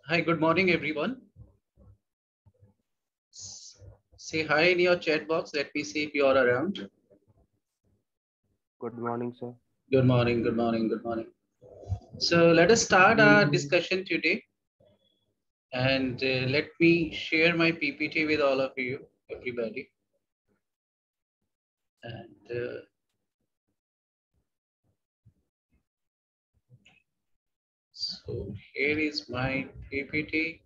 Hi, good morning, everyone. Say hi in your chat box. Let me see if you are around. Good morning, sir. Good morning, good morning, good morning. So let us start our discussion today. And let me share my PPT with all of you, everybody. And so here is my PPT.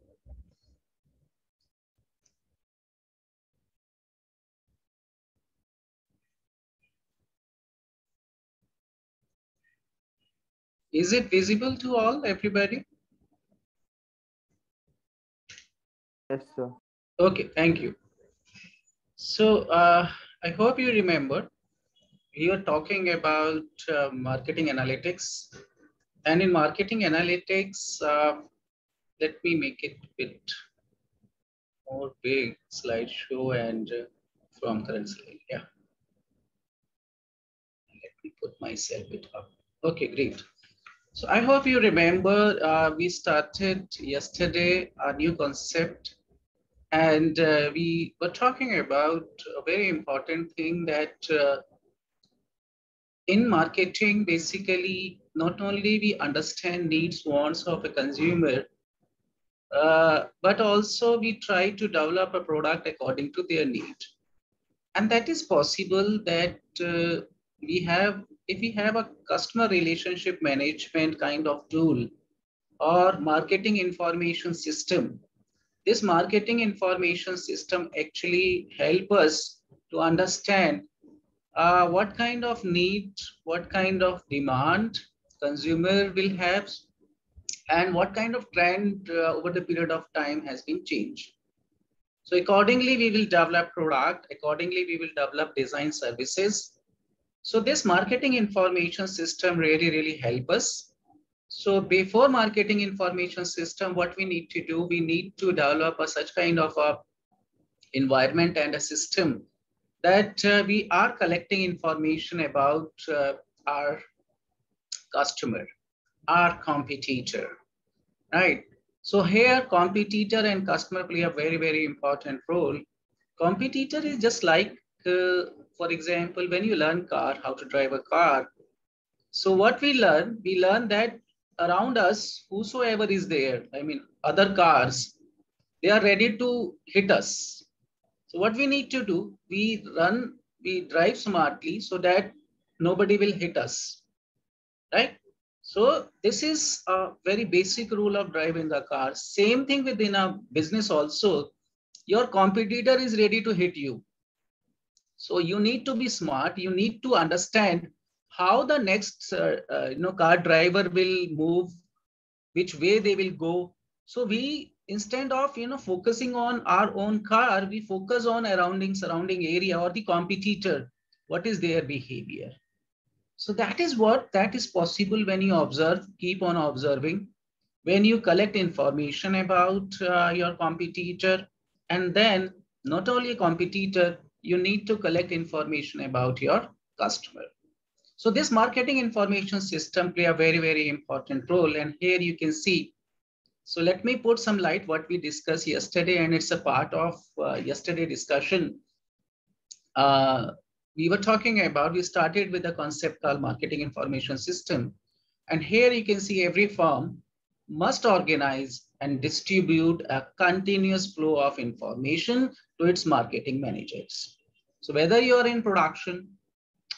Is it visible to all, everybody? Yes, sir. Okay, thank you. So I hope you remember we are talking about marketing analytics. And in marketing analytics, let me make it a bit more big slideshow and from current slide. Yeah, let me put myself it up. Okay, great. So I hope you remember we started yesterday a new concept, and we were talking about a very important thing that in marketing, basically, not only we understand needs, wants of a consumer, but also we try to develop a product according to their need. And that is possible that we have, if we have a customer relationship management kind of tool or marketing information system, this marketing information system actually help us to understand what kind of need, what kind of demand consumer will have, and what kind of trend over the period of time has been changed. So accordingly, we will develop product. Accordingly, we will develop design services. So this marketing information system really help us. So before marketing information system, what we need to do, we need to develop a such kind of a environment and a system that we are collecting information about our customer, our competitor, right? So here competitor and customer play a very important role. Competitor is just like, for example, when you learn car, how to drive a car. So what we learn that around us, whosoever is there, I mean, other cars, they are ready to hit us. So what we need to do, we drive smartly so that nobody will hit us, right? So this is a very basic rule of driving the car. Same thing within a business also. Your competitor is ready to hit you. So you need to be smart. You need to understand how the next car driver will move, which way they will go. So we, instead of focusing on our own car, we focus on surrounding area or the competitor. What is their behavior? So that is possible when you observe, keep on observing, when you collect information about your competitor, and then not only competitor, you need to collect information about your customer. So this marketing information system play a very important role. And here you can see. So let me put some light what we discussed yesterday, and it's a part of yesterday discussion. Uh, we started with a concept called marketing information system. And here you can see every firm must organize and distribute a continuous flow of information to its marketing managers. So whether you are in production,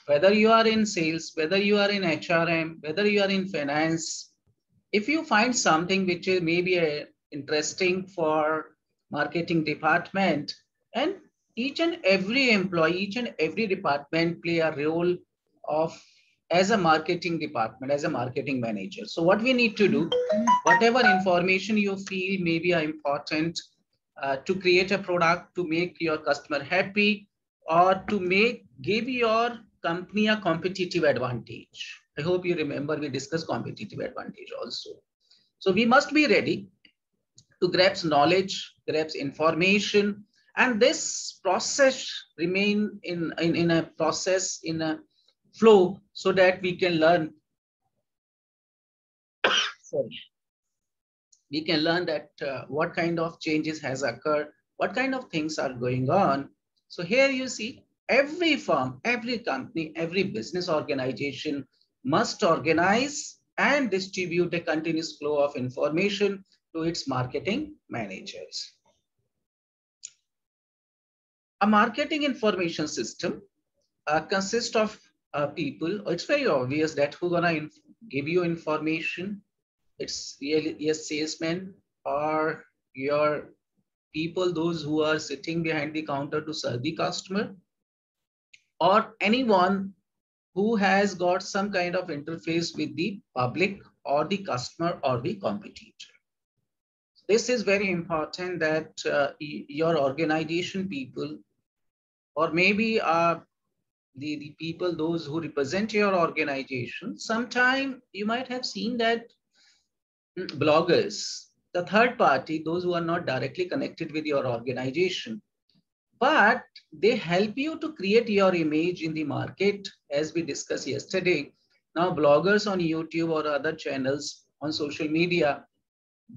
whether you are in sales, whether you are in HRM, whether you are in finance, if you find something which is maybe interesting for marketing department, and each and every employee, each and every department play a role of as a marketing department, as a marketing manager. So what we need to do, whatever information you feel may be important to create a product, to make your customer happy, or to give your company a competitive advantage. I hope you remember we discussed competitive advantage also. So we must be ready to grasp knowledge, grasp information, and this process remain in a process, in a flow, so that we can learn, sorry, we can learn that what kind of changes has occurred, what kind of things are going on. So here you see every firm, every company, every business organization must organize and distribute a continuous flow of information to its marketing managers. A marketing information system consists of people. It's very obvious that who gonna give you information. It's really your salesmen or your people, those who are sitting behind the counter to serve the customer, or anyone who has got some kind of interface with the public or the customer or the competitor. This is very important that your organization people, or maybe the people, those who represent your organization, sometime you might have seen that bloggers, the third party, those who are not directly connected with your organization, but they help you to create your image in the market, as we discussed yesterday. Now, bloggers on YouTube or other channels on social media,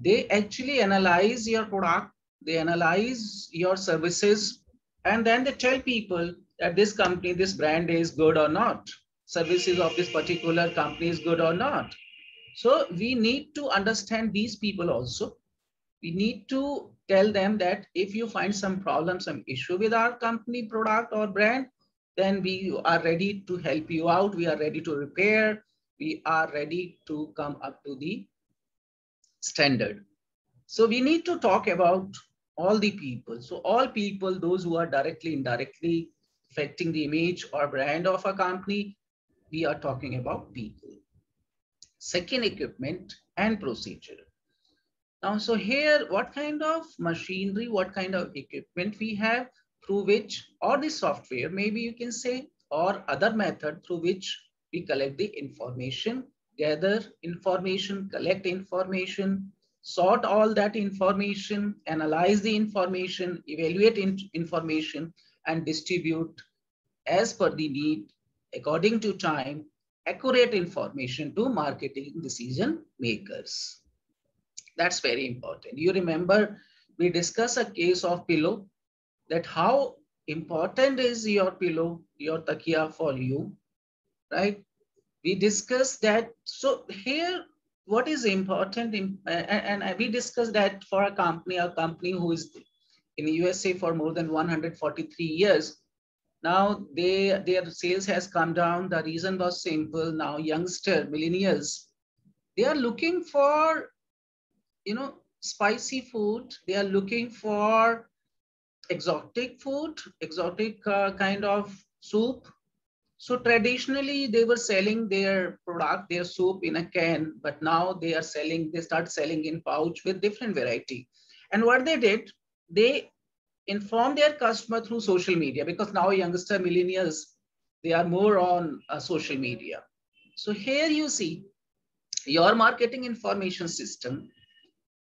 they actually analyze your product, they analyze your services, and then they tell people that this company, this brand is good or not. Services of this particular company is good or not. So we need to understand these people also. We need to tell them that if you find some problem, some issue with our company, product or brand, then we are ready to help you out. We are ready to repair. We are ready to come up to the standard. So we need to talk about all the people. So all people, those who are directly, indirectly affecting the image or brand of a company, we are talking about people. Second, equipment and procedure. Now, so here, what kind of machinery, what kind of equipment we have through which, or the software, maybe you can say, or other method through which we collect the information, gather information, collect information, sort all that information, analyze the information, evaluate information, and distribute as per the need, according to time, accurate information to marketing decision makers. That's very important. You remember we discussed a case of pillow, that how important is your pillow, your takia for you, right? We discussed that. So here, what is important, and we discussed that for a company who is in the USA for more than 143 years. Now their sales has come down. The reason was simple. Now youngster, millennials, they are looking for, spicy food. They are looking for exotic food, exotic kind of soup. So traditionally they were selling their product, their soup in a can, but now they start selling in pouch with different variety. And what they did, they inform their customer through social media, because now youngster millennials, they are more on social media. So here you see your marketing information system.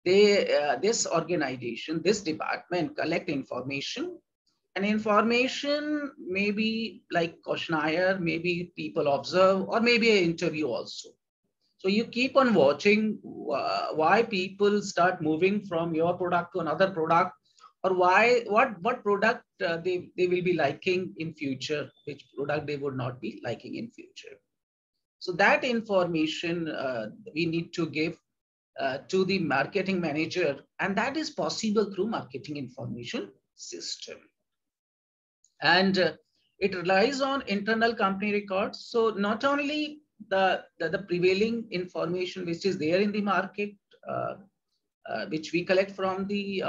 This organization, this department collect information, and information maybe like questionnaire, maybe people observe, or maybe an interview also. So you keep on watching why people start moving from your product to another product, or what product they will be liking in future, which product they would not be liking in future. So that information we need to give to the marketing manager, and that is possible through marketing information system. And it relies on internal company records. So not only the prevailing information which is there in the market, which we collect from the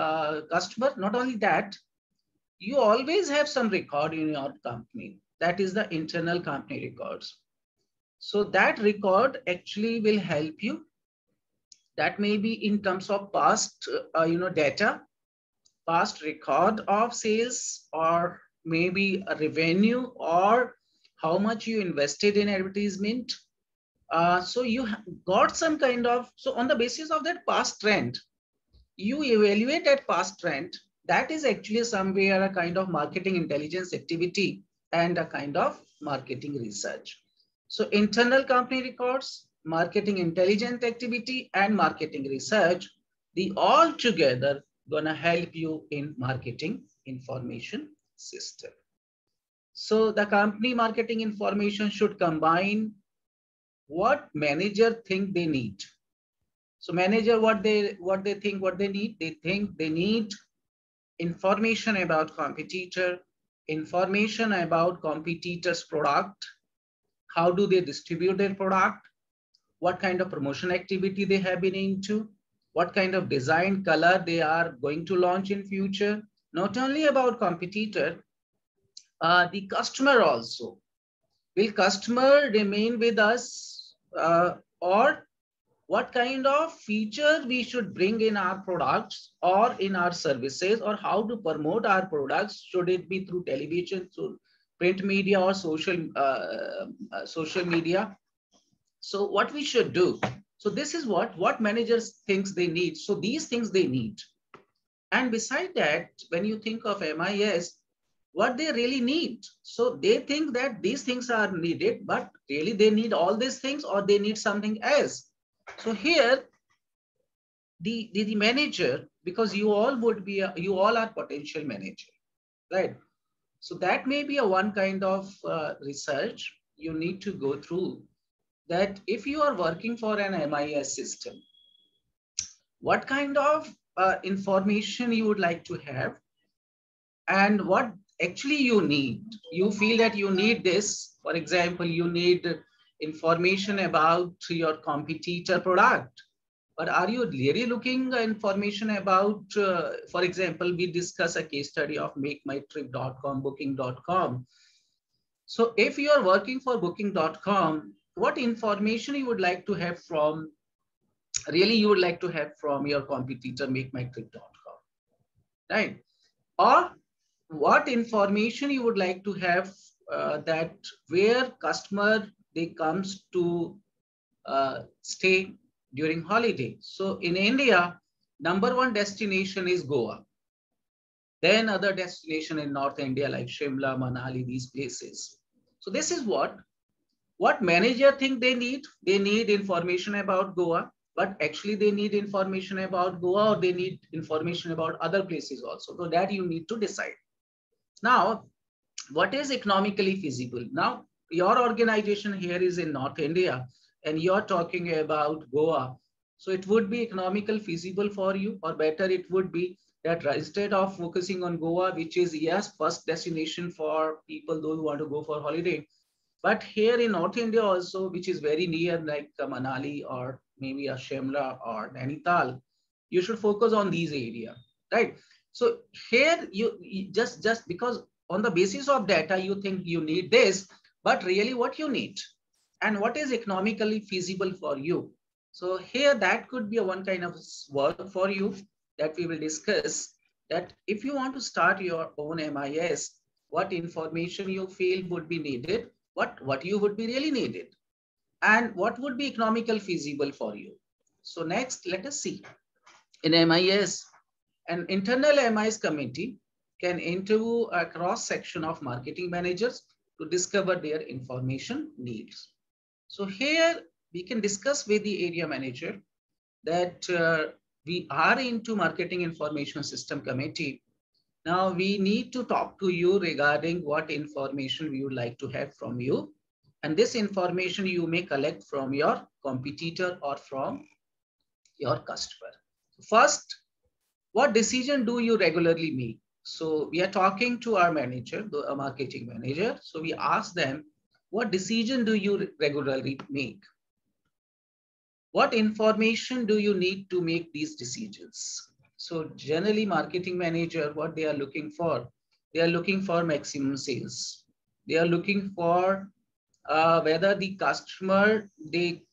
customer, not only that, you always have some record in your company. That is the internal company records. So that record actually will help you. That may be in terms of past, data, past record of sales, or maybe a revenue, or how much you invested in advertisement. So you got some kind of, so on the basis of that past trend, you evaluate that past trend. That is actually somewhere a kind of marketing intelligence activity and a kind of marketing research. So internal company records, marketing intelligence activity, and marketing research. the all together gonna help you in marketing information system. So the company marketing information should combine what manager think they need. So manager, what they think, what they need, they think they need information about competitor, information about competitors' product, how do they distribute their product, what kind of promotion activity they have been into, what kind of design color they are going to launch in future. Not only about competitor, the customer also. Will customer remain with us, or what kind of feature we should bring in our products or in our services, or how to promote our products? Should it be through television, through print media, or social media? So what we should do? So this is what managers thinks they need. So these things they need. And beside that, when you think of MIS, what they really need. So they think that these things are needed, but really they need all these things, or they need something else. So here, the manager, because you all are potential manager, right? So that may be a one kind of research you need to go through, that if you are working for an MIS system, what kind of information you would like to have, and what actually you need. You feel that you need this. For example, you need information about your competitor product. But are you really looking information about, for example, we discuss a case study of MakeMyTrip.com, Booking.com. So if you are working for Booking.com, what information you would like to have from, really you would like to have from your competitor, MakeMyTrip.com, right? Or what information you would like to have that where customer they comes to stay during holiday. So in India, #1 destination is Goa. Then other destination in North India like Shimla, Manali, these places. So this is what manager think they need. They need information about Goa, but actually they need information about Goa, or they need information about other places also. So that you need to decide. Now, what is economically feasible? Now, your organization here is in North India, and you're talking about Goa. So it would be economical feasible for you, or better it would be that instead of focusing on Goa, which is, yes, first destination for people those who want to go for holiday, but here in North India also, which is very near, like Manali or maybe a Shimla or Nainital, you should focus on these areas, right? So here you just because on the basis of data, you think you need this, but really what you need and what is economically feasible for you. So here that could be a one kind of work for you that we will discuss, that if you want to start your own MIS, what information you feel would be needed, what you would be really needed, and what would be economical feasible for you. So next, let us see. In MIS, an internal MIS committee can interview a cross section of marketing managers to discover their information needs. So here we can discuss with the area manager that we are into marketing information system committee. Now we need to talk to you regarding what information we would like to have from you. And this information you may collect from your competitor or from your customer. First, what decision do you regularly make? So we are talking to our manager, the marketing manager. So we ask them, what decision do you regularly make? What information do you need to make these decisions? So generally marketing manager, what they are looking for, they are looking for maximum sales. They are looking for whether the customer, they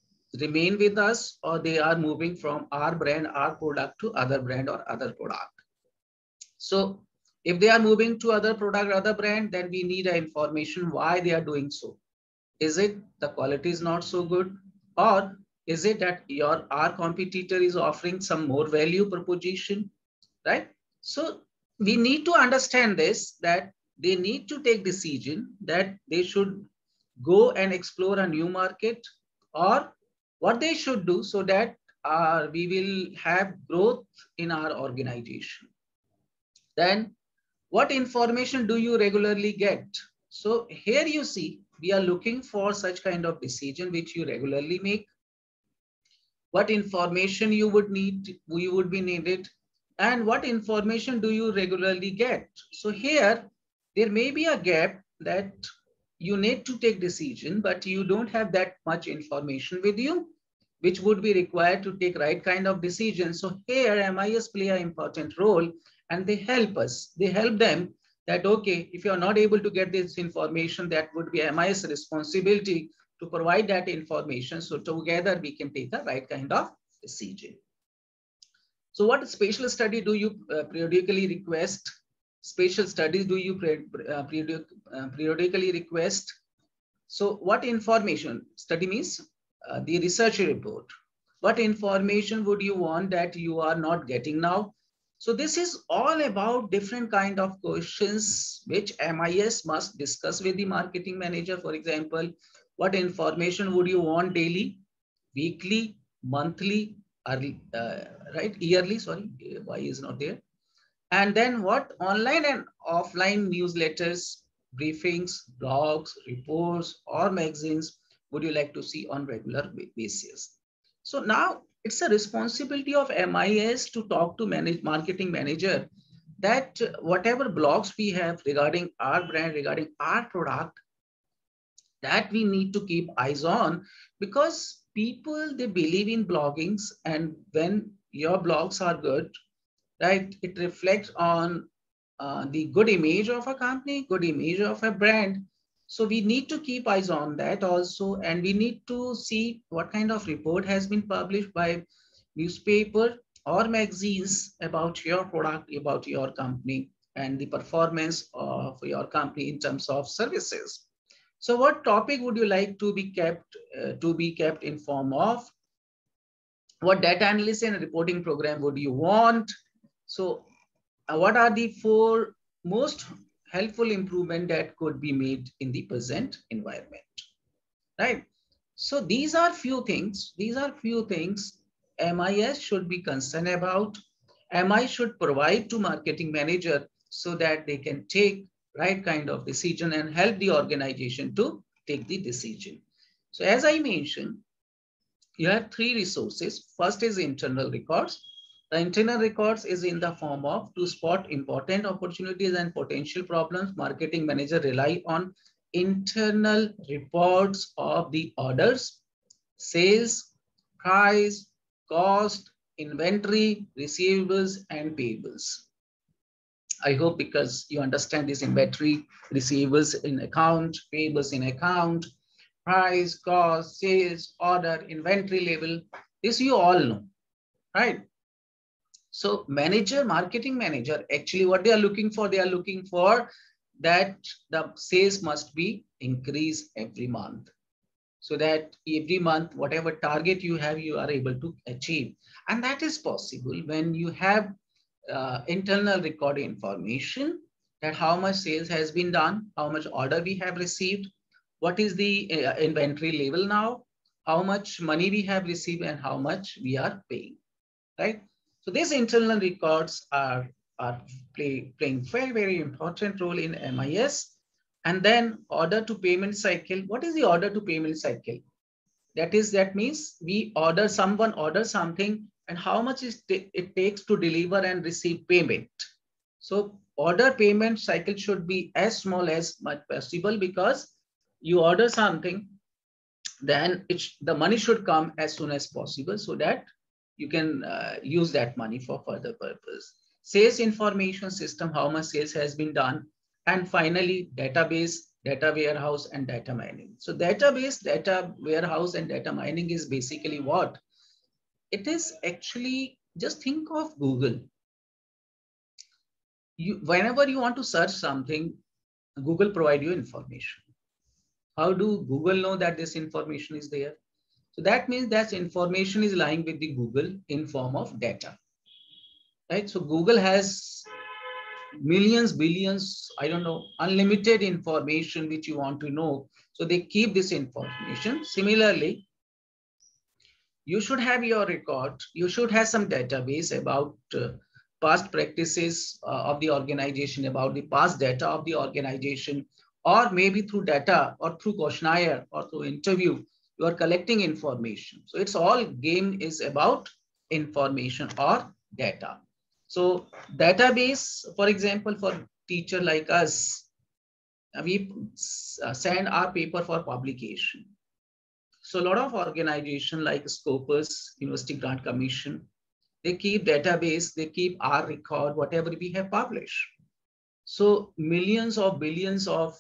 remain with us or they are moving from our brand, our product to other brand or other product. So if they are moving to other product, other brand, then we need information why they are doing so. Is it the quality is not so good, or is it that our competitor is offering some more value proposition, right? So we need to understand this, that they need to take decision that they should go and explore a new market, or what they should do so that we will have growth in our organization. Then what information do you regularly get? So here you see, we are looking for such kind of decision which you regularly make. What information you would need, you would be needed, and what information do you regularly get? So here, there may be a gap that you need to take decision, but you don't have that much information with you, which would be required to take right kind of decision. So here MIS play an important role, and they help us. They help them that, okay, if you're not able to get this information, that would be MIS responsibility to provide that information. So together we can take the right kind of decision. So what spatial study do you periodically request? Spatial studies do you periodically request? So what information? Study means the research report. What information would you want that you are not getting now? So this is all about different kind of questions which MIS must discuss with the marketing manager. For example, what information would you want daily, weekly, monthly, early, right? Yearly, sorry, why is not there? And then what online and offline newsletters, briefings, blogs, reports, or magazines would you like to see on regular basis? So now it's a responsibility of MIS to talk to marketing manager that whatever blogs we have regarding our brand, regarding our product, that we need to keep eyes on, because people, they believe in bloggings, and when your blogs are good, right, it reflects on the good image of a company, good image of a brand. So we need to keep eyes on that also, and we need to see what kind of report has been published by newspaper or magazines about your product, about your company, and the performance of your company in terms of services. So what topic would you like to be kept informed of? What data analysis and reporting program would you want? So what are the 4 most helpful improvement that could be made in the present environment, right? So these are few things. MIS should be concerned about. MI should provide to marketing manager so that they can take right kind of decision and help the organization to take the decision. So as I mentioned, you have 3 resources. First is internal records. The internal records is in the form of to spot important opportunities and potential problems. Marketing manager rely on internal reports of the orders, sales, price, cost, inventory, receivables, and payables. I hope because you understand this inventory, receivables in account, payables in account, price, cost, sales, order, inventory level. This you all know, right? So marketing manager, actually what they are looking for, that the sales must be increased every month, so that every month, whatever target you have, you are able to achieve. And that is possible when you have internal record information, that how much sales has been done, how much order we have received, what is the inventory level now, how much money we have received, and how much we are paying, right? So these internal records are playing very, very important role in MIS. And then order to payment cycle. What is the order to payment cycle? That means someone orders something, and how much it takes to deliver and receive payment. So order payment cycle should be as small as much possible, because you order something, then the money should come as soon as possible, so that you can use that money for further purpose. Sales information system, how much sales has been done. And finally, database, data warehouse, and data mining. So database, data warehouse, and data mining is basically what? It is actually, just think of Google. Whenever you want to search something, Google provide you information. How do Google know that this information is there? So that means that information is lying with the Google in form of data, right? So Google has millions, billions, I don't know, unlimited information which you want to know. So they keep this information. Similarly, you should have your record. You should have some database about past practices of the organization, about the past data of the organization, or maybe through data or through questionnaire or through interview, you are collecting information. So it's all game is about information or data. So database, for example, for teacher like us, we send our paper for publication. So a lot of organizations like Scopus, University Grant Commission, they keep database, they keep our record, whatever we have published. So millions of billions of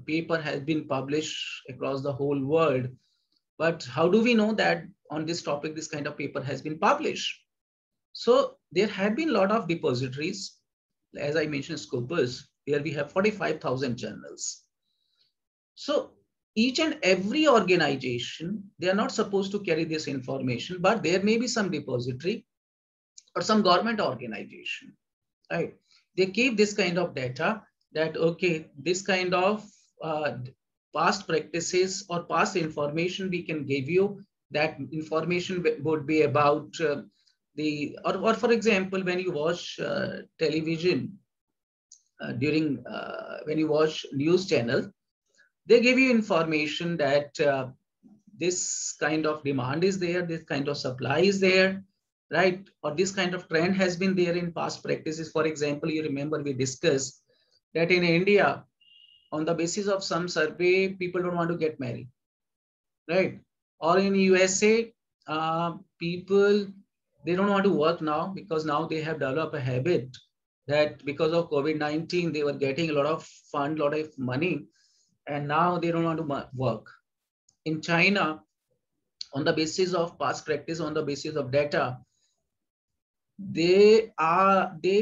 paper has been published across the whole world. But how do we know that on this topic, this kind of paper has been published? So there have been a lot of depositories. As I mentioned, Scopus, where we have 45,000 journals. So each and every organization, they are not supposed to carry this information, but there may be some depository or some government organization, right? They keep this kind of data that, okay, this kind of past practices or past information we can give you. That information would be about or for example, when you watch television, when you watch news channel, they give you information that this kind of demand is there, this kind of supply is there, right? Or this kind of trend has been there in past practices. For example, you remember we discussed that in India, on the basis of some survey, people don't want to get married, right? Or in USA, people, they don't want to work now because now they have developed a habit that because of COVID-19, they were getting a lot of fund, a lot of money, and now they don't want to work. In China, on the basis of past practice, on the basis of data, they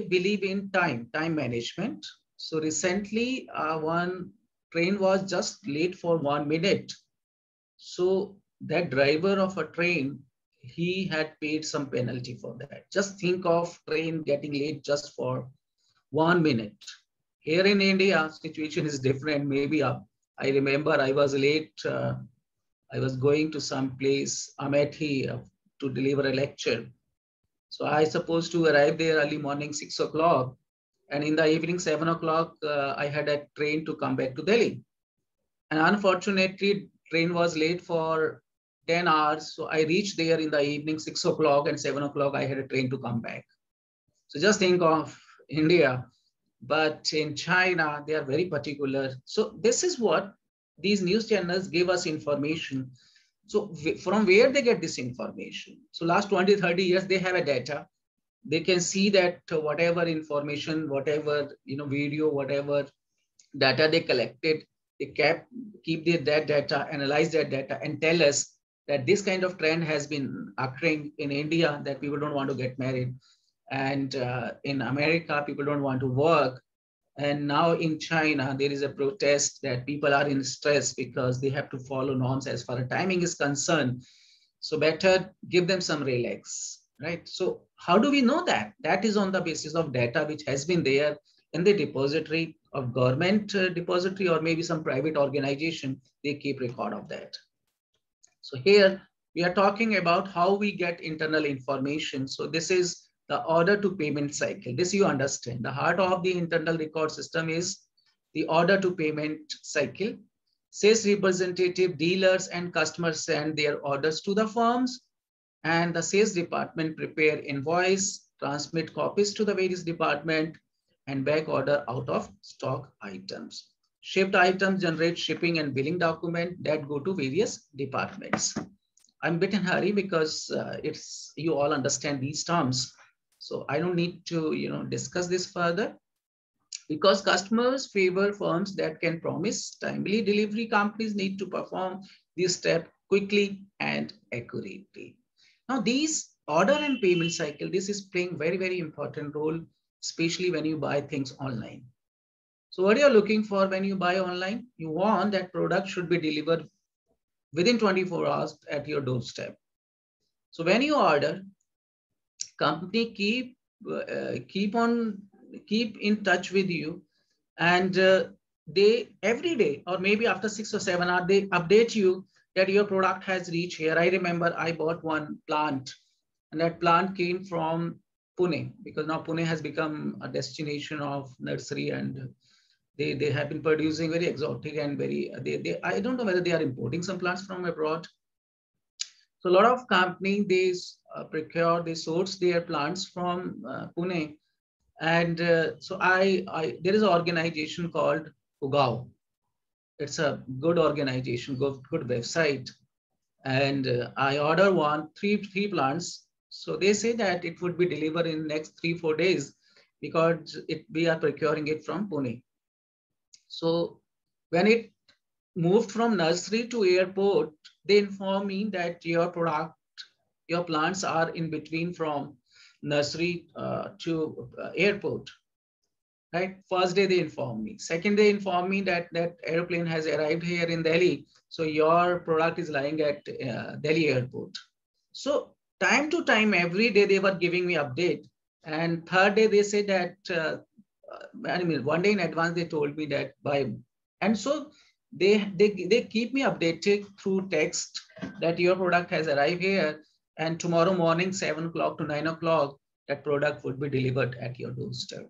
believe in time management. So recently, one train was just late for 1 minute. So that driver of a train, he had paid some penalty for that. Just think of train getting late just for 1 minute. Here in India, situation is different. Maybe I remember I was late. I was going to some place, Amethi, to deliver a lecture. So I supposed to arrive there early morning, 6 o'clock. And in the evening, 7 o'clock, I had a train to come back to Delhi. And unfortunately, train was late for 10 hours. So I reached there in the evening, 6 o'clock, and 7 o'clock, I had a train to come back. So just think of India. But in China, they are very particular. So this is what these news channels give us information. So from where they get this information? So last 20, 30 years, they have a data. They can see that whatever information, whatever video, whatever data they collected, they keep that data, analyze that data, and tell us that this kind of trend has been occurring in India, that people don't want to get married. And in America, people don't want to work. And now in China, there is a protest that people are in stress because they have to follow norms as far as timing is concerned. So better give them some relax, right? So how do we know that? That is on the basis of data which has been there in the depository of government depository, or maybe some private organization, they keep record of that. So here we are talking about how we get internal information. So this is the order to payment cycle. This you understand. The heart of the internal record system is the order to payment cycle. Sales representative, dealers, and customers send their orders to the firms, and the sales department prepare invoice, transmit copies to the various department, and back order out of stock items. Shipped items generate shipping and billing document that go to various departments. I'm a bit in a hurry because you all understand these terms. So I don't need to discuss this further, because customers favor firms that can promise timely delivery. Companies need to perform this step quickly and accurately. Now these order and payment cycle, this is playing very, very important role, especially when you buy things online. So what you're looking for when you buy online, you want that product should be delivered within 24 hours at your doorstep. So when you order, company keep in touch with you, and they every day, or maybe after 6 or 7 hours, they update you that your product has reached here. I remember I bought one plant, and that plant came from Pune, because now Pune has become a destination of nursery, and they have been producing very exotic and very I don't know whether they are importing some plants from abroad. So a lot of company they procure, they source their plants from Pune, and so I there is an organization called Ugao. It's a good organization, good website, and I order three plants. So they say that it would be delivered in next 3-4 days, because we are procuring it from Pune. So when it moved from nursery to airport, they inform me that your plants are in between from nursery to airport. Right? First day they inform me. Second day inform me that that airplane has arrived here in Delhi. So your product is lying at Delhi airport. So time to time, every day they were giving me update. And third day they said that, I mean, one day in advance they told me that by, and so they keep me updated through text that your product has arrived here, and tomorrow morning 7 o'clock to 9 o'clock that product would be delivered at your doorstep.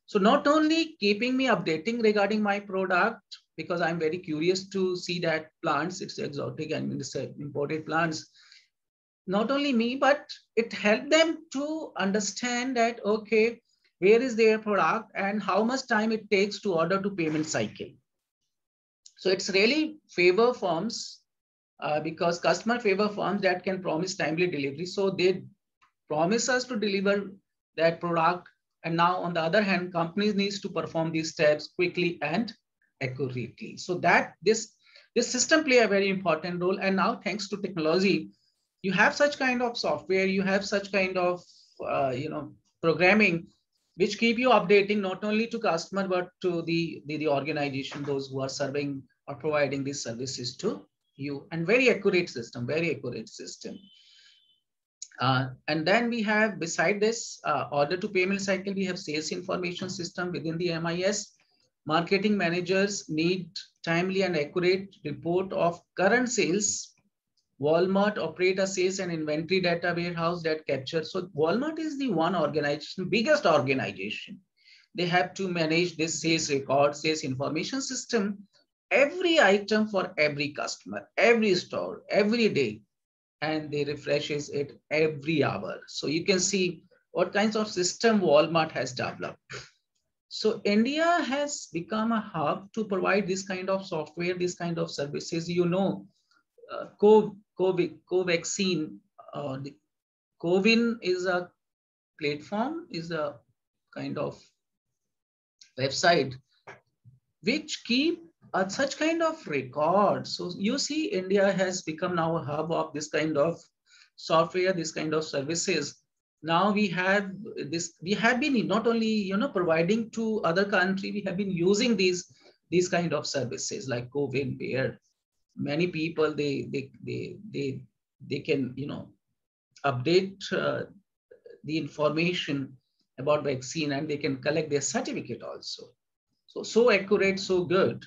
So not only keeping me updating regarding my product, because I'm very curious to see that plants, it's exotic and it's imported plants. Not only me, but it helped them to understand that, okay, where is their product and how much time it takes to order to payment cycle. So it's really favor firms, because customer favor firms that can promise timely delivery. So they promise us to deliver that product. And now on the other hand, companies needs to perform these steps quickly and accurately. So that this system play a very important role. And now thanks to technology, you have such kind of software, you have such kind of programming, which keep you updating not only to customer but to the organization, those who are serving or providing these services to you. And very accurate system, very accurate system. And then we have, beside this order to payment cycle, we have sales information system within the MIS. Marketing managers need timely and accurate report of current sales. Walmart operate a sales and inventory data warehouse that captures. So Walmart is the one organization, biggest organization. They have to manage this sales record, sales information system, every item for every customer, every store, every day, and they refreshes it every hour. So you can see what kinds of system Walmart has developed. So India has become a hub to provide this kind of software, this kind of services. Covaxin, the CoWIN is a platform, is a kind of website which keep such kind of records. So you see, India has become now a hub of this kind of software, this kind of services. Now we have this, we have been not only providing to other country, we have been using these kind of services like CoWIN, where many people they can update the information about vaccine, and they can collect their certificate also. So accurate, so good.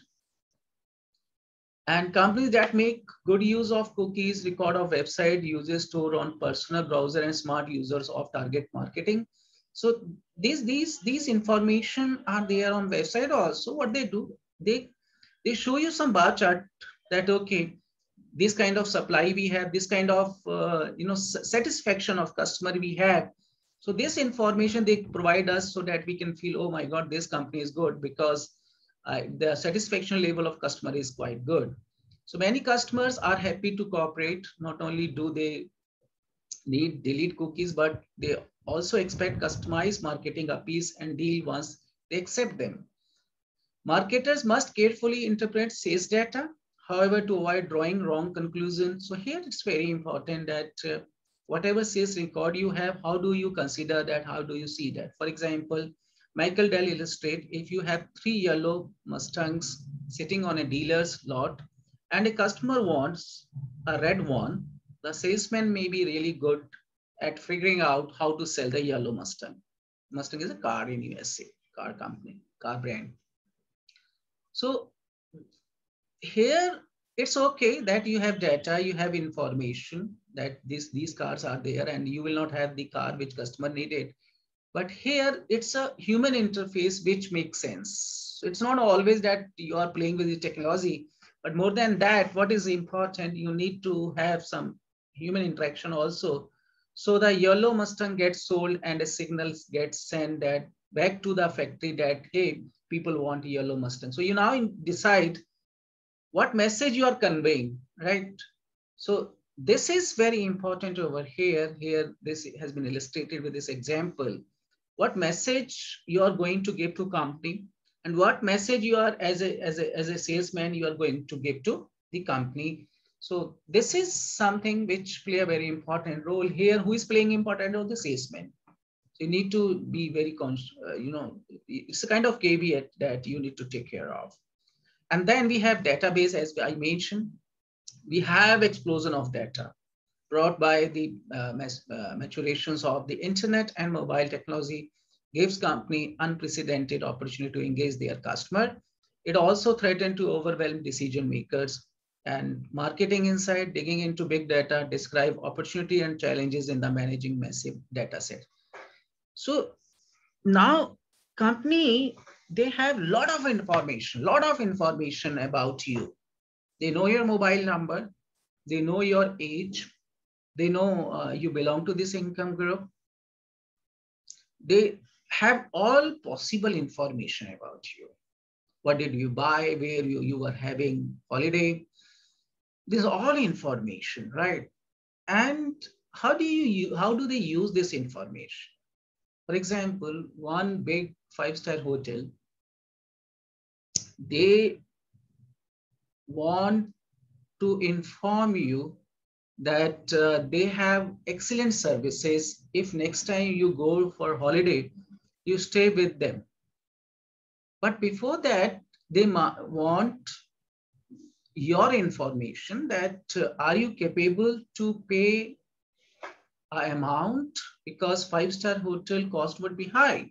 And companies that make good use of cookies, record of website users, store on personal browser, and smart users of target marketing. So these information are there on website also. What they do, they show you some bar chart that, okay, this kind of supply we have, this kind of satisfaction of customer we have. So this information they provide us so that we can feel, oh my God, this company is good, because the satisfaction level of customer is quite good. So many customers are happy to cooperate. Not only do they need delete cookies, but they also expect customized marketing appeals and deal once they accept them. Marketers must carefully interpret sales data, however, to avoid drawing wrong conclusions. So here it's very important that whatever sales record you have, how do you consider that? How do you see that? For example, Michael Dell illustrate, if you have 3 yellow Mustangs sitting on a dealer's lot and a customer wants a red one, the salesman may be really good at figuring out how to sell the yellow Mustang. Mustang is a car in USA, car company, car brand. So here It's okay that you have data, you have information that these cars are there and you will not have the car which customer needed. But here it's a human interface which makes sense. It's not always that you are playing with the technology, but more than that, what is important, you need to have some human interaction also. So the yellow Mustang gets sold and a signal gets sent that back to the factory that, hey, people want yellow Mustang. So you now decide what message you are conveying, right? So this is very important over here. Here, this has been illustrated with this example. What message you are going to give to company, and what message you are as a salesman you are going to give to the company. So this is something which play a very important role here. Who is playing important role? The salesman. So you need to be very conscious. It's a kind of caveat that you need to take care of. And then we have database, as I mentioned. We have explosion of data brought by the maturations of the internet and mobile technology gives company unprecedented opportunity to engage their customer. It also threatened to overwhelm decision makers, and marketing insight digging into big data describe opportunity and challenges in the managing massive data set. So now company, they have lot of information about you. They know your mobile number, they know your age, they know you belong to this income group. They have all possible information about you. What did you buy, where you were having holiday. This is all information, right? And how do they use this information? For example, one big five-star hotel, they want to inform you that they have excellent services. If next time you go for holiday, you stay with them. But before that, they want your information that are you capable to pay an amount, because five-star hotel cost would be high,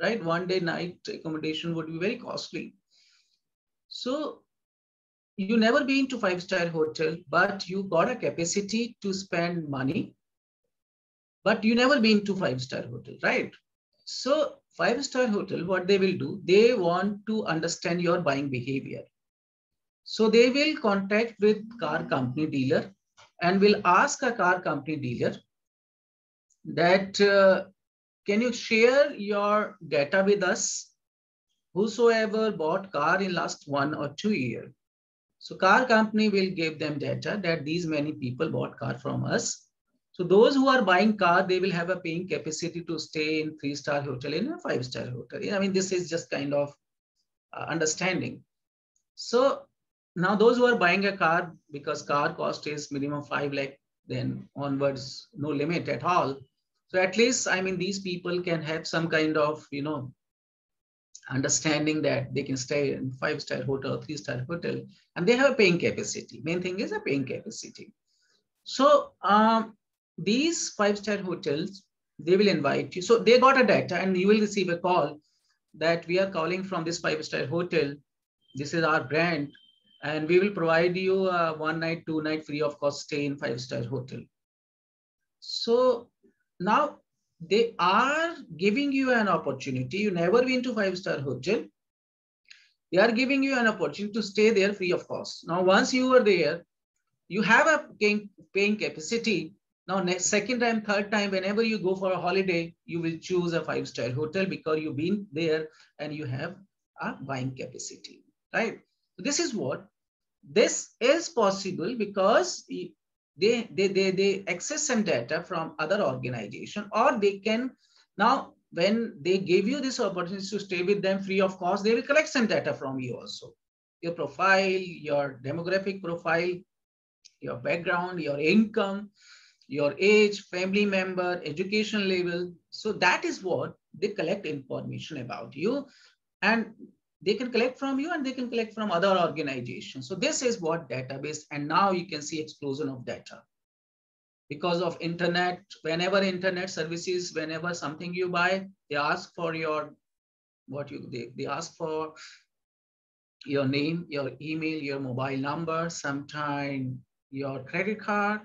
right? One day night accommodation would be very costly. So you never been to five-star hotel, but you got a capacity to spend money, but you never been to five-star hotel, right? So five-star hotel, what they will do, they want to understand your buying behavior. So they will contact with car company dealer and will ask a car company dealer that can you share your data with us? Whosoever bought car in last 1 or 2 years. So car company will give them data that these many people bought car from us. So those who are buying car, they will have a paying capacity to stay in three-star hotel, in a five-star hotel. I mean, this is just kind of understanding. So now those who are buying a car, because car cost is minimum 5 lakh, then onwards, no limit at all. So at least, I mean, these people can have some kind of, understanding that they can stay in five-star hotel, three-star hotel, and they have a paying capacity. Main thing is a paying capacity. So these five-star hotels, they will invite you. So they got a data and you will receive a call that we are calling from this five-star hotel. This is our brand, and we will provide you a 1 night, 2 night free of cost stay in five-star hotel. So now they are giving you an opportunity. You never been to five-star hotel. They are giving you an opportunity to stay there free of cost. Now, once you are there, you have a paying capacity. Now, next, second time, third time, whenever you go for a holiday, you will choose a five-star hotel because you've been there and you have a buying capacity, right? So this is what, this is possible because they access some data from other organization, or they can, now when they give you this opportunity to stay with them free of cost, they will collect some data from you also, your profile, your demographic profile, your background, your income, your age, family member, education level. So that is what they collect information about you, and they can collect from you and they can collect from other organizations. So this is what database, and now you can see explosion of data because of internet. Whenever internet services, whenever something you buy, they ask for your, what you, they ask for your name, your email, your mobile number, sometime your credit card,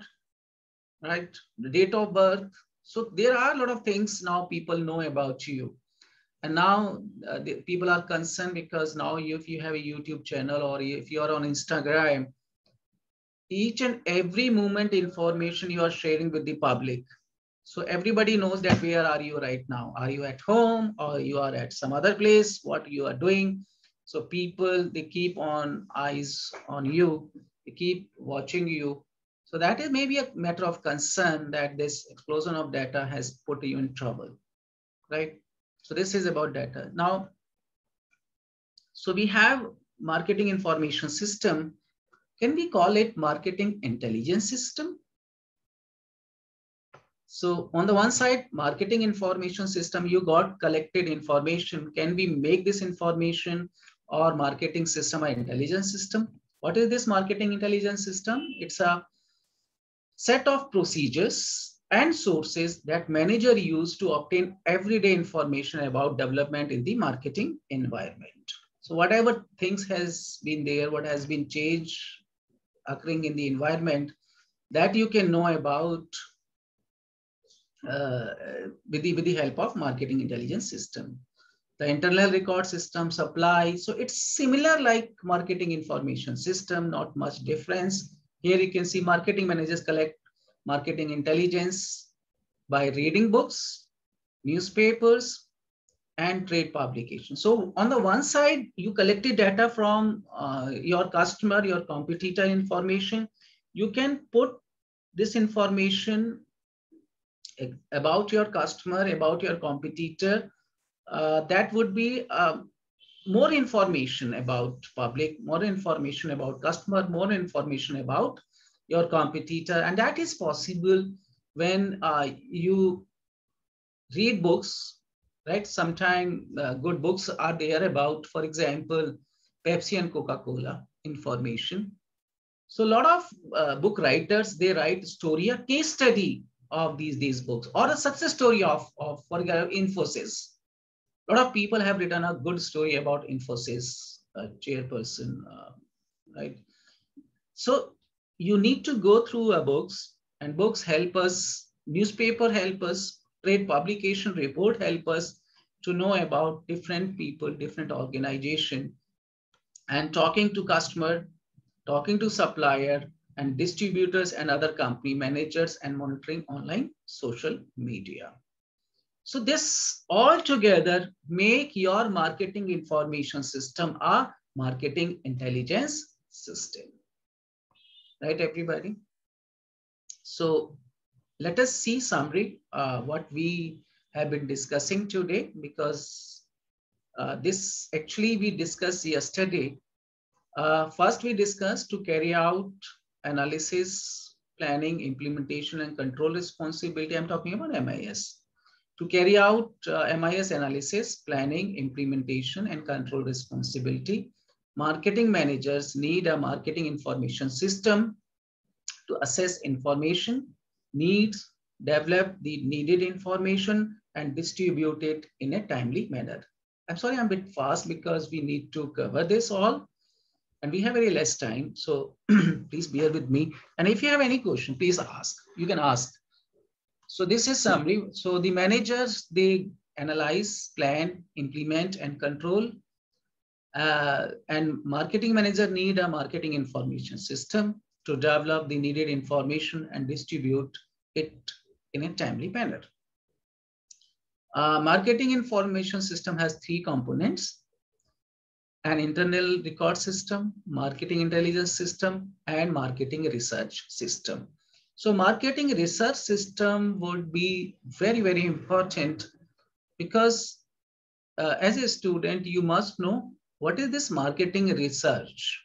right? The date of birth. So there are a lot of things now people know about you. And now people are concerned because now if you have a YouTube channel or if you are on Instagram, each and every moment information you are sharing with the public. So everybody knows that where are you right now? Are you at home or you are at some other place? What you are doing? So people, they keep on eyes on you. They keep watching you. So that is maybe a matter of concern that this explosion of data has put you in trouble, right? So this is about data. Now, so we have marketing information system. Can we call it marketing intelligence system? So on the one side, marketing information system, you got collected information. Can we make this information or marketing system an intelligence system? What is this marketing intelligence system? It's a set of procedures and sources that manager use to obtain everyday information about development in the marketing environment. So whatever things has been there, what has been changed occurring in the environment, that you can know about with the help of marketing intelligence system. The internal record system supply. So it's similar like marketing information system, not much difference. Here you can see marketing managers collect marketing intelligence by reading books, newspapers, and trade publications. So on the one side, you collected data from your customer, your competitor information. You can put this information about your customer, about your competitor. That would be more information about public, more information about customer, more information about your competitor. And that is possible when you read books, right? Sometimes good books are there about, for example, Pepsi and Coca-Cola information. So a lot of book writers, they write story, a case study of these books, or a success story of for example, Infosys. A lot of people have written a good story about Infosys chairperson, right? So you need to go through books, and books help us, newspaper help us, trade publication report help us to know about different people, different organization, and talking to customer, talking to supplier and distributors and other company managers, and monitoring online social media. So this all together make your marketing information system a marketing intelligence system. Right, everybody? So let us see summary what we have been discussing today, because this actually we discussed yesterday. First, we discussed to carry out analysis, planning, implementation, and control responsibility. I'm talking about MIS. To carry out MIS analysis, planning, implementation, and control responsibility, marketing managers need a marketing information system to assess information, needs, develop the needed information, and distribute it in a timely manner. I'm sorry, I'm a bit fast because we need to cover this all, and we have very less time. So please bear with me. And if you have any question, please ask. You can ask. So this is summary. So the managers, they analyze, plan, implement, and control. And marketing manager need a marketing information system to develop the needed information and distribute it in a timely manner. Marketing information system has three components: an internal record system, marketing intelligence system, and marketing research system. So marketing research system would be very, very important, because as a student, you must know what is this marketing research.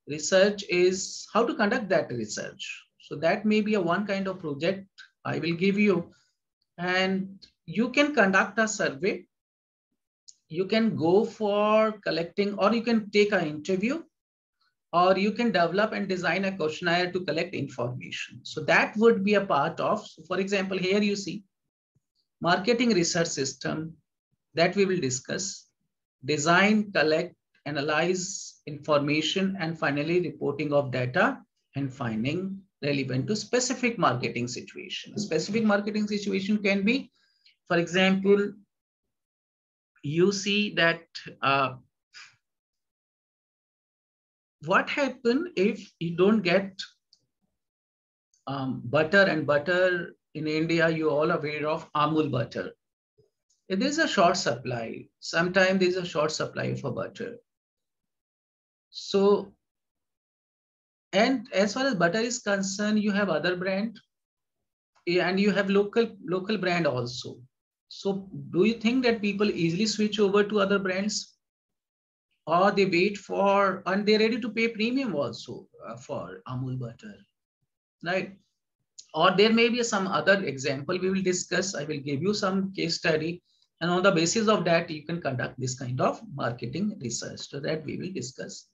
Research is how to conduct that research. So that may be a one kind of project I will give you, and you can conduct a survey. You can go for collecting, or you can take an interview, or you can develop and design a questionnaire to collect information. So that would be a part of, so for example, here you see marketing research system that we will discuss: design, collect, analyze information, and finally reporting of data and finding relevant to specific marketing situation. A specific marketing situation can be, for example, you see that what happen if you don't get butter, and butter in India, you're all aware of Amul butter. If there's a short supply, sometimes there's a short supply for butter. So, and as far as butter is concerned, you have other brand and you have local brand also. So do you think that people easily switch over to other brands, or they wait for, and they're ready to pay premium also for Amul butter, right? Or there may be some other example we will discuss. I will give you some case study, and on the basis of that, you can conduct this kind of marketing research, so that we will discuss.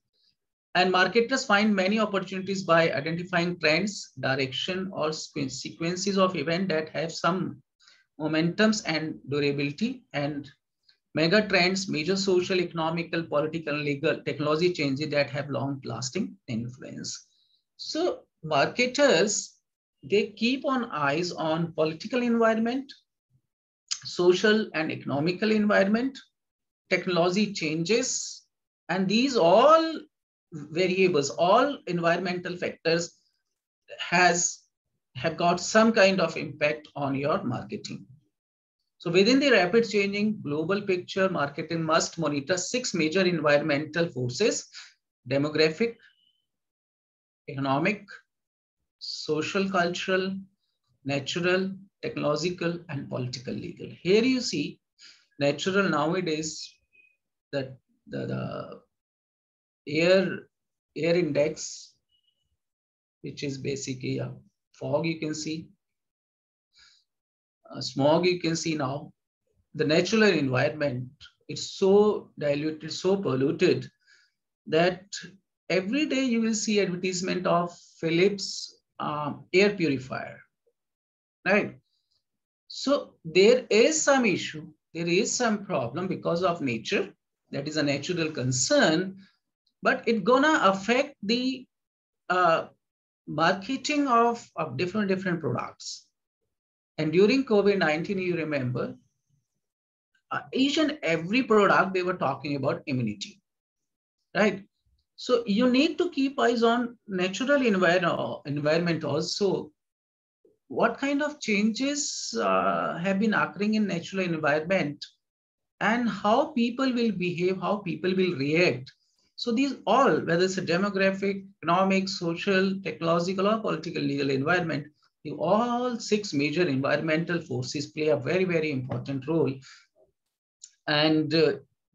And marketers find many opportunities by identifying trends, direction, or sequences of events that have some momentums and durability, and mega trends, major social, economical, political, legal, technology changes that have long-lasting influence. So marketers, they keep on eyes on political environment, social and economical environment, technology changes, and these all variables, all environmental factors have got some kind of impact on your marketing. So within the rapid changing global picture, marketing must monitor 6 major environmental forces: demographic, economic, social, cultural, natural, technological, and political, legal. Here you see natural nowadays, that the air index, which is basically a fog, you can see, smog, you can see now. The natural environment, it's so diluted, so polluted, that every day you will see advertisement of Philips air purifier, right? So there is some issue, there is some problem because of nature. That is a natural concern, but it's gonna affect the marketing of different products. And during COVID-19, you remember, each and every product they were talking about immunity, right? So you need to keep eyes on natural environment also. What kind of changes have been occurring in natural environment, and how people will behave, how people will react. So these all, whether it's a demographic, economic, social, technological, or political, legal environment, all 6 major environmental forces play a very important role. And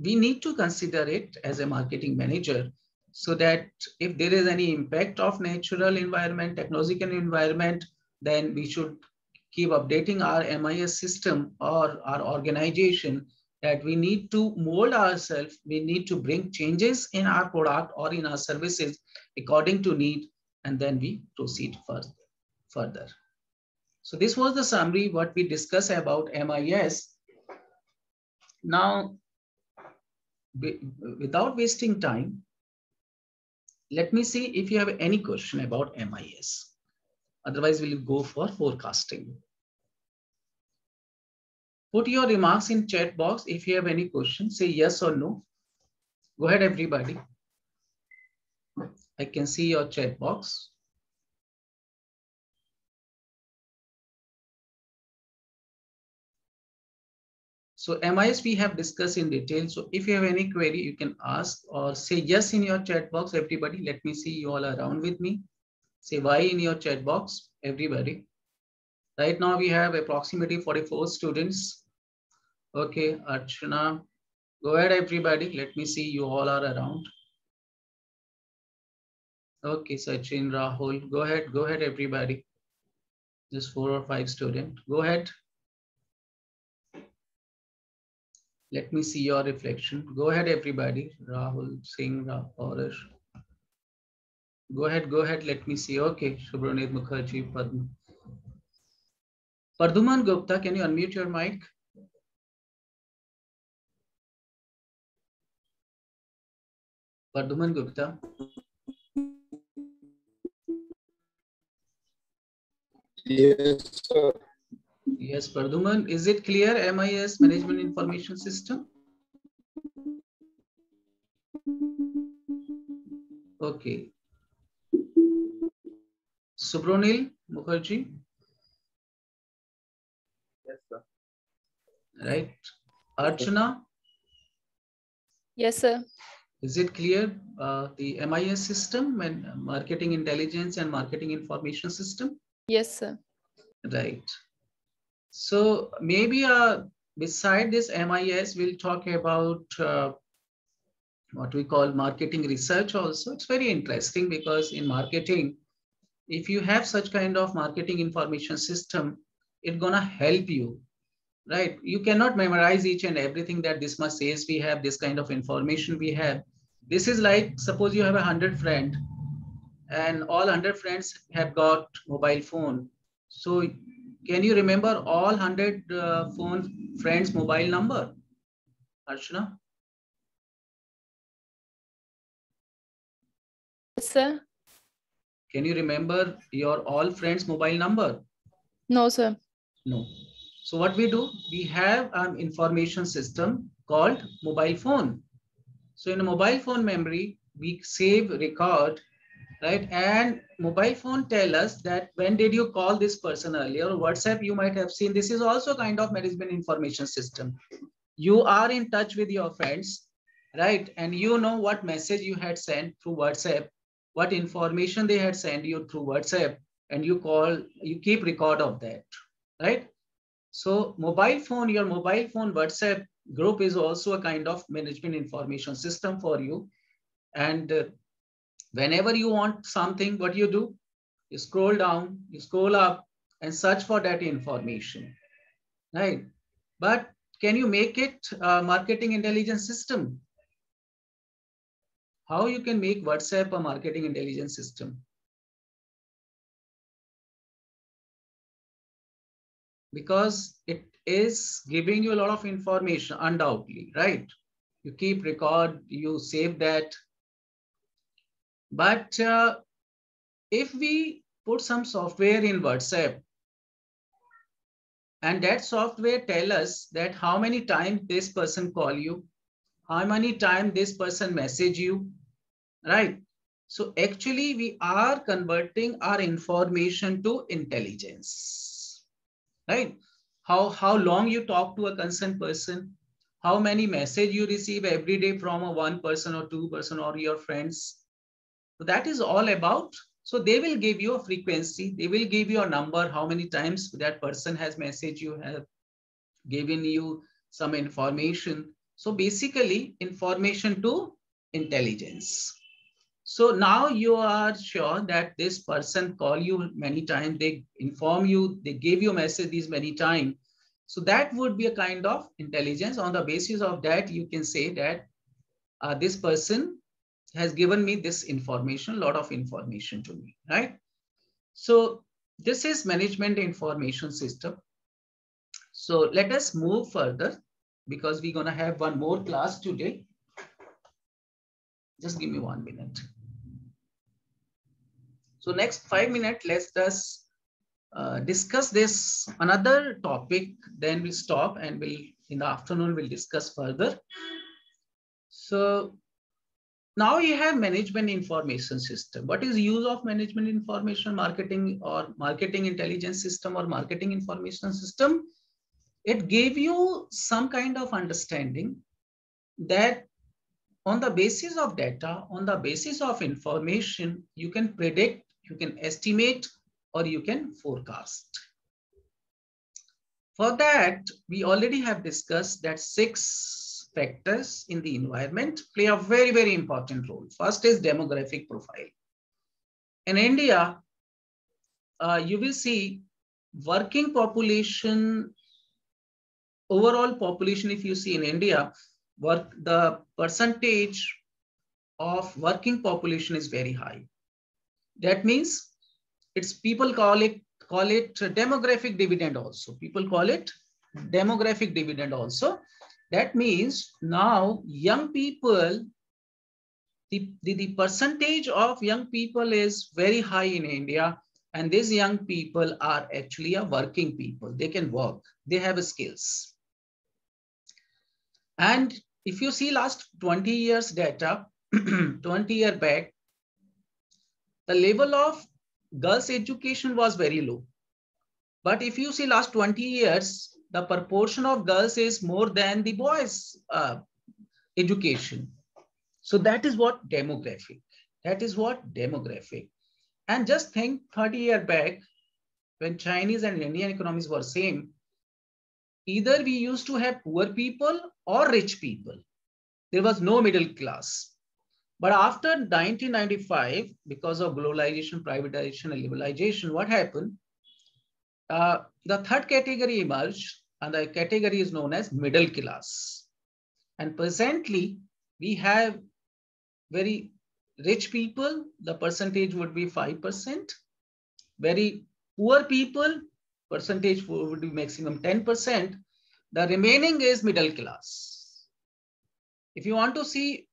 we need to consider it as a marketing manager, so that if there is any impact of natural environment, technological environment, then we should keep updating our MIS system or our organization, that we need to mold ourselves, we need to bring changes in our product or in our services according to need, and then we proceed further. So this was the summary what we discussed about MIS. Now, without wasting time, let me see if you have any question about MIS. Otherwise, we'll go for forecasting. Put your remarks in chat box. If you have any questions, say yes or no. Go ahead, everybody. I can see your chat box. So MIS we have discussed in detail. So if you have any query, you can ask or say yes in your chat box. Everybody, let me see you all around with me. Say Y in your chat box, everybody. Right now we have approximately 44 students. Okay, Archana, go ahead, everybody. Let me see you all are around. Okay, Sachin, Rahul, go ahead, everybody. Just 4 or 5 students. Go ahead. Let me see your reflection. Go ahead, everybody. Rahul, Singh, Raurish. Go ahead. Let me see. Okay, Shubhranit Mukherjee, Padma. Parduman Gupta, can you unmute your mic? Pradhuman Gupta. Yes, sir. Yes, Pradhuman, is it clear? MIS, Management Information System? Okay. Subronil Mukherjee? Yes, sir. Right. Archana, Yes, sir. is it clear? The MIS system and marketing intelligence and marketing information system? Yes, sir. Right. So maybe beside this MIS, we'll talk about what we call marketing research also. It's very interesting because in marketing, if you have such kind of marketing information system, it's gonna help you, right? You cannot memorize each and everything that this much says we have, this kind of information we have. This is like, suppose you have 100 friends and all 100 friends have got mobile phone. So can you remember all 100 friends mobile number, Archana? Yes, sir. Can you remember your all friends mobile number? No, sir. No. So what we do, we have an information system called mobile phone. So in a mobile phone memory, we save record, right? And mobile phone tell us that when did you call this person earlier? WhatsApp, you might have seen, this is also kind of management information system. You are in touch with your friends, right? And you know what message you had sent through WhatsApp, what information they had sent you through WhatsApp, and you keep record of that, right? So mobile phone, your mobile phone WhatsApp group is also a kind of management information system for you. And whenever you want something, what you do? You scroll down, you scroll up and search for that information, right? But can you make it a marketing intelligence system? How you can make WhatsApp a marketing intelligence system? Because it is giving you a lot of information, undoubtedly, right? You keep record, you save that. But if we put some software in WhatsApp and that software tell us that how many times this person call you, how many times this person message you, right? So actually we are converting our information to intelligence, right? How long you talk to a concerned person, how many message you receive every day from a one person or two person or your friends. So that is all about. So they will give you a frequency, they will give you a number, how many times that person has messaged you, have given you some information. So basically information to intelligence. So now you are sure that this person call you many times, they inform you, they gave you a message these many times. So that would be a kind of intelligence. On the basis of that, you can say that this person has given me this information, a lot of information to me, right? So this is management information system. So let us move further because we're going to have one more class today. Just give me 1 minute. So next 5 minutes, let's just discuss this another topic, then we'll stop and we'll in the afternoon we'll discuss further. So now you have management information system. What is use of management information marketing or marketing intelligence system or marketing information system? It gave you some kind of understanding that on the basis of data, on the basis of information, you can predict, you can estimate, or you can forecast. For that, we already have discussed that 6 factors in the environment play a very, very important role. First is demographic profile. In India, you will see working population, overall population, if you see in India, the percentage of working population is very high. That means it's people call it demographic dividend also. People call it demographic dividend also. That means now young people the percentage of young people is very high in India. And these young people are actually a working people. They can work, they have skills. And if you see last 20 years data, 20 years back, the level of girls' education was very low. But if you see last 20 years, the proportion of girls is more than the boys' education. So that is what demographic. That is what demographic. And just think 30 years back, when Chinese and Indian economies were same, either we used to have poor people or rich people. There was no middle class. But after 1995, because of globalization, privatization, and liberalization, what happened? The third category emerged, and the category is known as middle class. And presently, we have very rich people, the percentage would be 5%. Very poor people, percentage would be maximum 10%. The remaining is middle class. If you want to see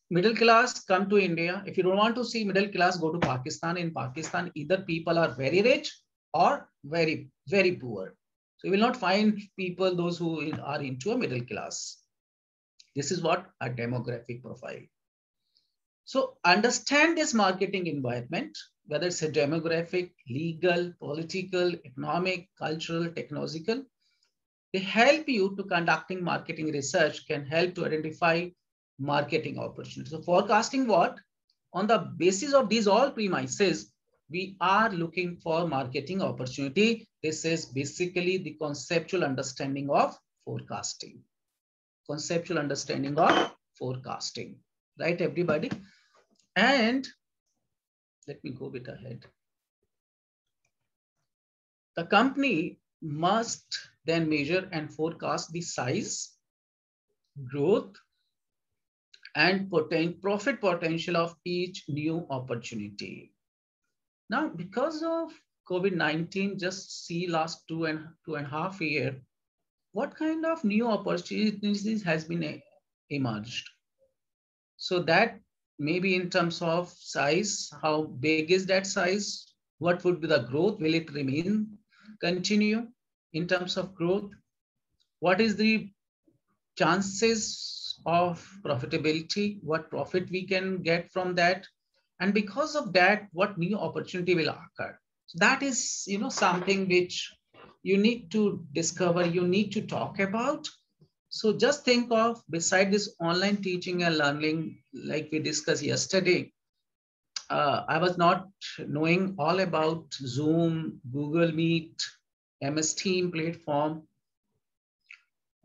middle class, come to India. If you don't want to see middle class, go to Pakistan. In Pakistan, either people are very rich or very, very poor. So you will not find people, those who are into a middle class. This is what a demographic profile. So understand this marketing environment, whether it's a demographic, legal, political, economic, cultural, technological. They help you to conducting marketing research, can help to identify marketing opportunities. So forecasting what? On the basis of these all premises, we are looking for marketing opportunity. This is basically the conceptual understanding of forecasting. Conceptual understanding of forecasting, right, everybody? And let me go a bit ahead. The company must then measure and forecast the size, growth, and profit potential of each new opportunity. Now, because of COVID-19, just see last two and a half year, what kind of new opportunities has been emerged? So that maybe in terms of size, how big is that size? What would be the growth? Will it remain, continue in terms of growth? What is the chances of profitability? What profit we can get from that? And because of that, what new opportunity will occur? So that is, something which you need to discover, you need to talk about. So just think of, beside this online teaching and learning, like we discussed yesterday, I was not knowing all about Zoom, Google Meet, MS Team platform.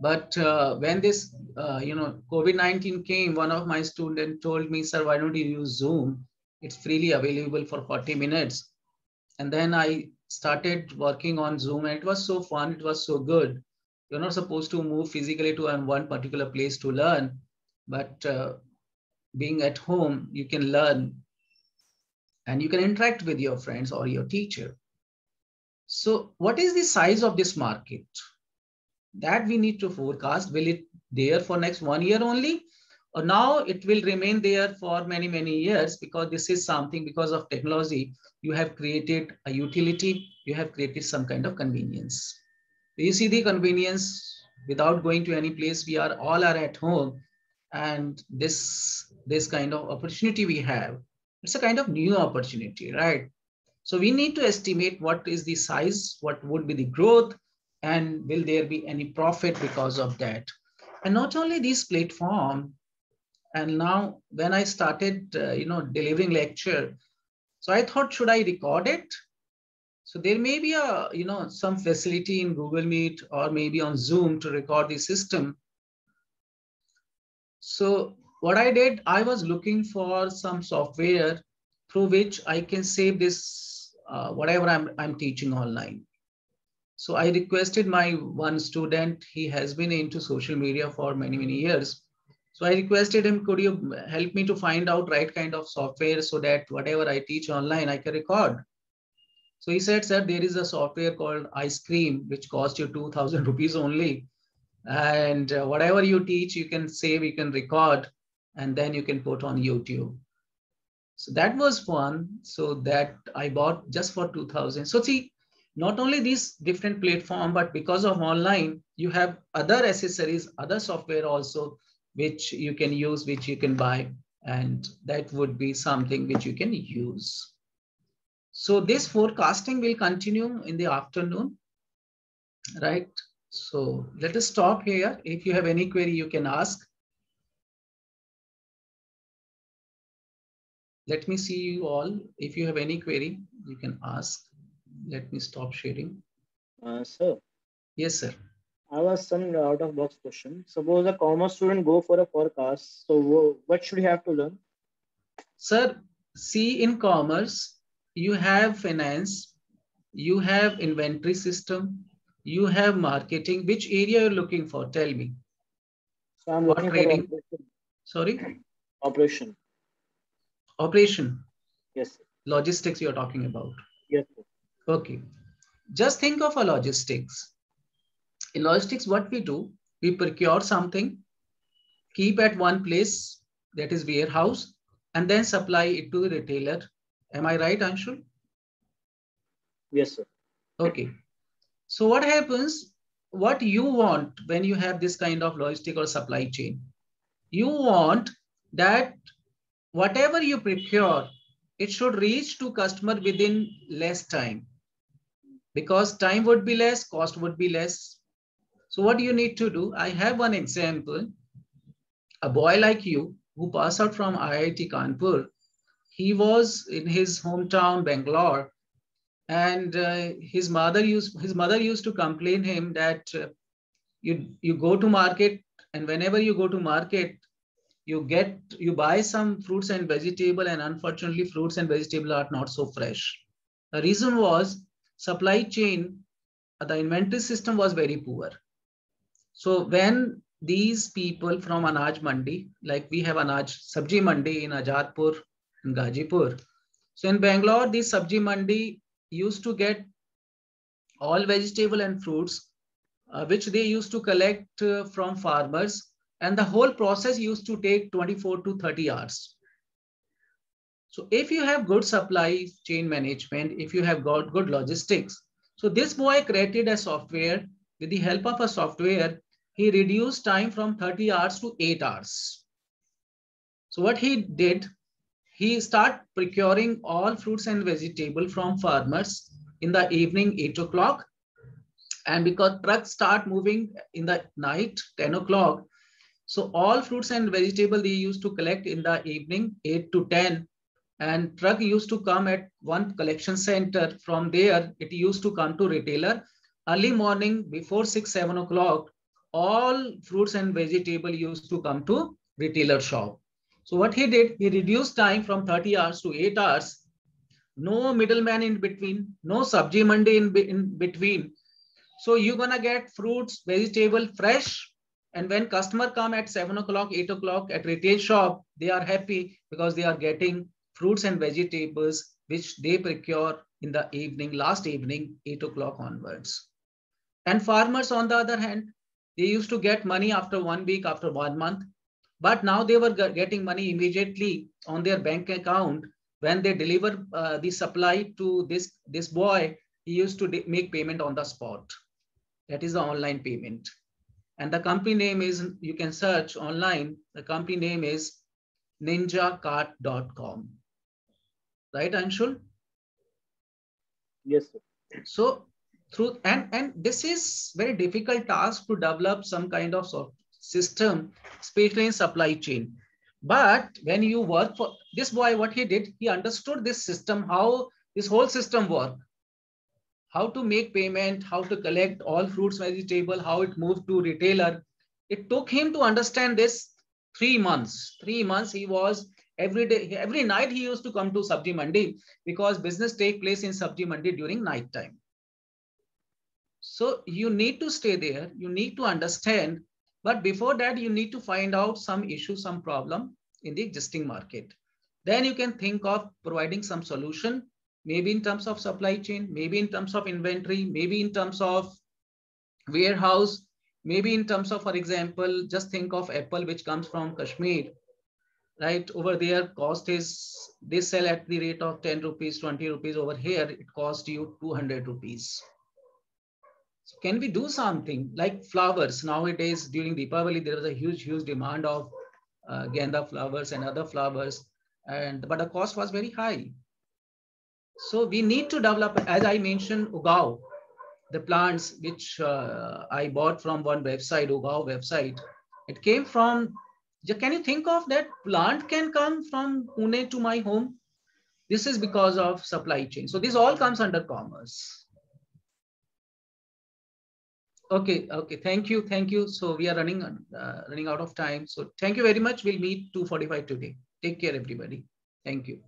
But when this, COVID-19 came, one of my students told me, sir, why don't you use Zoom? It's freely available for 40 minutes. And then I started working on Zoom, and it was so fun. It was so good. You're not supposed to move physically to one particular place to learn, but being at home, you can learn and you can interact with your friends or your teacher. So what is the size of this market? That we need to forecast. Will it there for next 1 year only? Or now it will remain there for many, many years, because this is something, because of technology, you have created a utility, you have created some kind of convenience. You see the convenience without going to any place, we are all at home. And this kind of opportunity we have, it's a kind of new opportunity, right? So we need to estimate what is the size, what would be the growth, and will there be any profit because of that? And not only this platform, and now when I started, delivering lecture, so I thought, should I record it? So there may be some facility in Google Meet or maybe on Zoom to record the system. So what I did, I was looking for some software through which I can save this, whatever I'm teaching online. So I requested my one student, he has been into social media for many, many years. So I requested him, could you help me to find out right kind of software so that whatever I teach online, I can record. So he said, sir, there is a software called Ice Cream, which costs you 2,000 rupees only. And whatever you teach, you can save, you can record. and then you can put on YouTube. So that was one. So that I bought just for 2000. So see, not only these different platform, but because of online, you have other accessories, other software also, which you can use, which you can buy. And that would be something which you can use. So this forecasting will continue in the afternoon, right? So let us stop here. If you have any query, you can ask. Let me see you all. If you have any query, you can ask. Let me stop sharing. Sir, Yes, sir. I was some out of box question. Suppose a commerce student go for a forecast. So what should he have to learn? Sir, see, in commerce, you have finance, you have inventory system, you have marketing. Which area you're looking for? Tell me. So I'm Or looking trading? for operation. Sorry? Operation. Operation. Yes, sir. Logistics you're talking about. Yes, sir. Okay. Just think of a logistics. In logistics, what we do, we procure something, keep at one place, that is warehouse, and then supply it to the retailer. Am I right, Anshul? Yes, sir. Okay. So what happens, what you want when you have this kind of logistic or supply chain? You want that whatever you procure, it should reach to customer within less time, because time would be less, cost would be less. So what do you need to do? I have one example. A boy like you who passed out from IIT Kanpur, he was in his hometown, Bangalore, and his mother used to complain him that you go to market, and whenever you go to market, you buy some fruits and vegetable, and unfortunately fruits and vegetable are not so fresh. The reason was supply chain, the inventory system was very poor. So when these people from Anaj Mandi, like we have Anaj Sabji Mandi in Ajadpur in Gazipur. So in Bangalore, this Sabji Mandi used to get all vegetable and fruits, which they used to collect from farmers. And the whole process used to take 24 to 30 hours. So if you have good supply chain management, if you have got good logistics, so this boy created a software. With the help of a software, he reduced time from 30 hours to 8 hours. So what he did, he started procuring all fruits and vegetables from farmers in the evening 8 o'clock. And because trucks start moving in the night 10 o'clock, so all fruits and vegetables they used to collect in the evening 8 to 10. And truck used to come at one collection center. From there, it used to come to retailer. Early morning before 6, 7 o'clock, all fruits and vegetable used to come to retailer shop. So what he did, he reduced time from 30 hours to 8 hours. No middleman in between, no sabji mandi in between. So you're gonna get fruits, vegetable fresh. And when customer come at 7 o'clock, 8 o'clock at retail shop, they are happy because they are getting fruits and vegetables, which they procure in the evening, last evening, 8 o'clock onwards. And farmers, on the other hand, they used to get money after 1 week, after 1 month. But now they were getting money immediately on their bank account. When they deliver the supply to this boy, he used to make payment on the spot. That is the online payment. And the company name is, you can search online, the company name is ninjacart.com. Right, Anshul? Yes, sir. So through, and this is very difficult task to develop some kind of system, especially in supply chain. But when you work for this boy, what he did, he understood this system, how this whole system works, how to make payment, how to collect all fruits, vegetable, how it moved to retailer. It took him to understand this 3 months. 3 months he was every day, every night he used to come to Sabji Mandi because business take place in Sabji Mandi during night time. So you need to stay there, you need to understand, but before that you need to find out some issue, some problem in the existing market. Then you can think of providing some solution, maybe in terms of supply chain, maybe in terms of inventory, maybe in terms of warehouse, maybe in terms of, for example, just think of apple which comes from Kashmir. right? Over there, cost is, they sell at the rate of 10 rupees, 20 rupees. Over here, it costs you 200 rupees. So can we do something like flowers? Nowadays, during Deepavali, there was a huge demand of Genda flowers and other flowers, but the cost was very high. So we need to develop, as I mentioned, Ugao, the plants which I bought from one website, Ugao website. It came from, can you think of that plant can come from Pune to my home? This is because of supply chain. So this all comes under commerce. Okay, thank you. So we are running out of time. So thank you very much. We'll meet 2:45 today. Take care, everybody. Thank you.